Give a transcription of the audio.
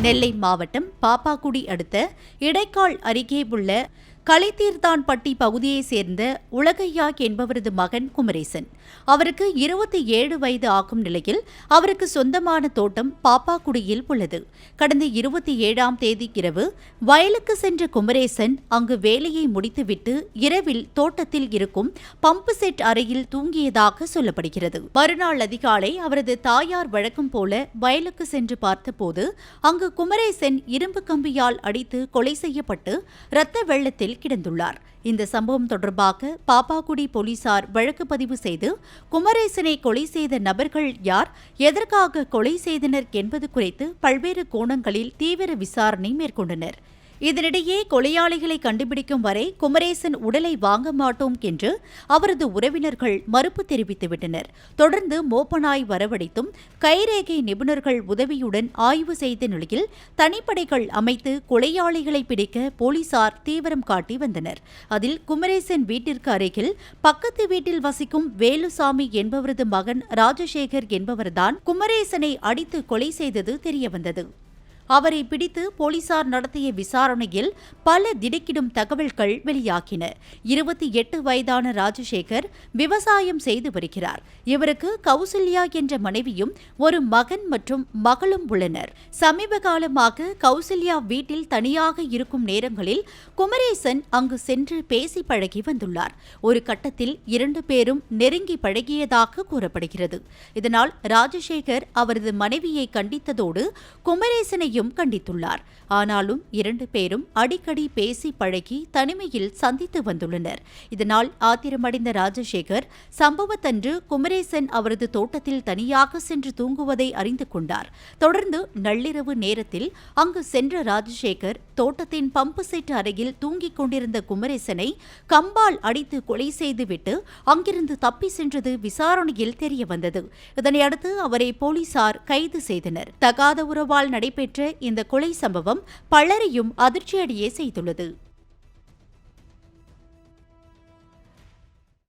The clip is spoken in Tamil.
நெல்லை மாவட்டம் பாப்பாக்குடி அடுத்த இடைக்கால் அருகே உள்ள கலைத்தீர்த்தான்பட்டி பகுதியைச் சேர்ந்த உலகையா என்பவரது மகன் குமரேசன். அவருக்கு 27 வயது ஆகும் நிலையில் அவருக்கு சொந்தமான தோட்டம் பாப்பாக்குடியில் உள்ளது. கடந்த 27ஆம் தேதி இரவு வயலுக்கு சென்ற குமரேசன் அங்கு வேலையை முடித்துவிட்டு இரவில் தோட்டத்தில் இருக்கும் பம்பு செட் அறையில் தூங்கியதாக சொல்லப்படுகிறது. மறுநாள் அதிகாலை அவரது தாயார் வழக்கம் போல வயலுக்கு சென்று பார்த்தபோது அங்கு குமரேசன் இரும்பு கம்பியால் அடித்து கொலை செய்யப்பட்டு இரத்த வெள்ளத்தில் கிடந்துள்ளார். இந்த சம்பவம் தொடர்பாக பாப்பாக்குடி போலீசார் வழக்கு பதிவு செய்து குமரேசனை கொலை செய்த நபர்கள் யார், எதற்காக கொலை செய்தனர் என்பது குறித்து பல்வேறு கோணங்களில் தீவிர விசாரணை மேற்கொண்டனர். இதனிடையே கொலையாளிகளை கண்டுபிடிக்கும் வரை குமரேசன் உடலை வாங்க மாட்டோம் என்று அவரது உறவினர்கள் மறுப்பு தெரிவித்துவிட்டனர். தொடர்ந்து மோப்பனாய் வரவழைத்தும் கைரேகை நிபுணர்கள் உதவியுடன் ஆய்வு செய்த நிலையில் தனிப்படைகள் அமைத்து கொலையாளிகளை பிடிக்க போலீசார் தீவிரம் காட்டி வந்தனர். அதில் குமரேசன் வீட்டிற்கு அருகில் பக்கத்து வீட்டில் வசிக்கும் வேலுசாமி என்பவரது மகன் ராஜசேகர் என்பவர்தான் குமரேசனை அடித்து கொலை செய்தது தெரியவந்தது. அவரை பிடித்து போலீசார் நடத்திய விசாரணையில் பல திடுக்கிடும் தகவல்கள் வெளியாகின. 28 வயதான ராஜசேகர் விவசாயம் செய்து வருகிறார். இவருக்கு கௌசல்யா என்ற மனைவியும் ஒரு மகன் மற்றும் மகளும் உள்ளனர். சமீப காலமாக கௌசல்யா வீட்டில் தனியாக இருக்கும் நேரங்களில் குமரேசன் அங்கு சென்று பேசி பழகி வந்துள்ளார். ஒரு கட்டத்தில் 2 பேரும் நெருங்கி பழகியதாக கூறப்படுகிறது. இதனால் ராஜசேகர் அவரது மனைவியை கண்டித்ததோடு குமரேசனை கண்டித்துள்ளார். ஆனாலும் 2 பேரும் அடிக்கடி பேசி பழகி தனிமையில் சந்தித்து வந்துள்ளனர். இதனால் ஆத்திரமடைந்த ராஜசேகர் சம்பவத்தன்று குமரேசன் அவரது தோட்டத்தில் தனியாக சென்று தூங்குவதை அறிந்து கொண்டார். தொடர்ந்து நள்ளிரவு நேரத்தில் அங்கு சென்ற ராஜசேகர் தோட்டத்தின் பம்பு செட் அறையில் தூங்கிக் கொண்டிருந்த குமரேசனை கம்பால் அடித்து கொலை செய்துவிட்டு அங்கிருந்து தப்பி சென்றது விசாரணையில் தெரியவந்தது. இதனையடுத்து அவரை போலீசார் கைது செய்தனர். தகாத உறவால் நடைபெற்ற இந்த கொலை சம்பவம் பலரையும் அதிர்ச்சியடைய செய்துள்ளது.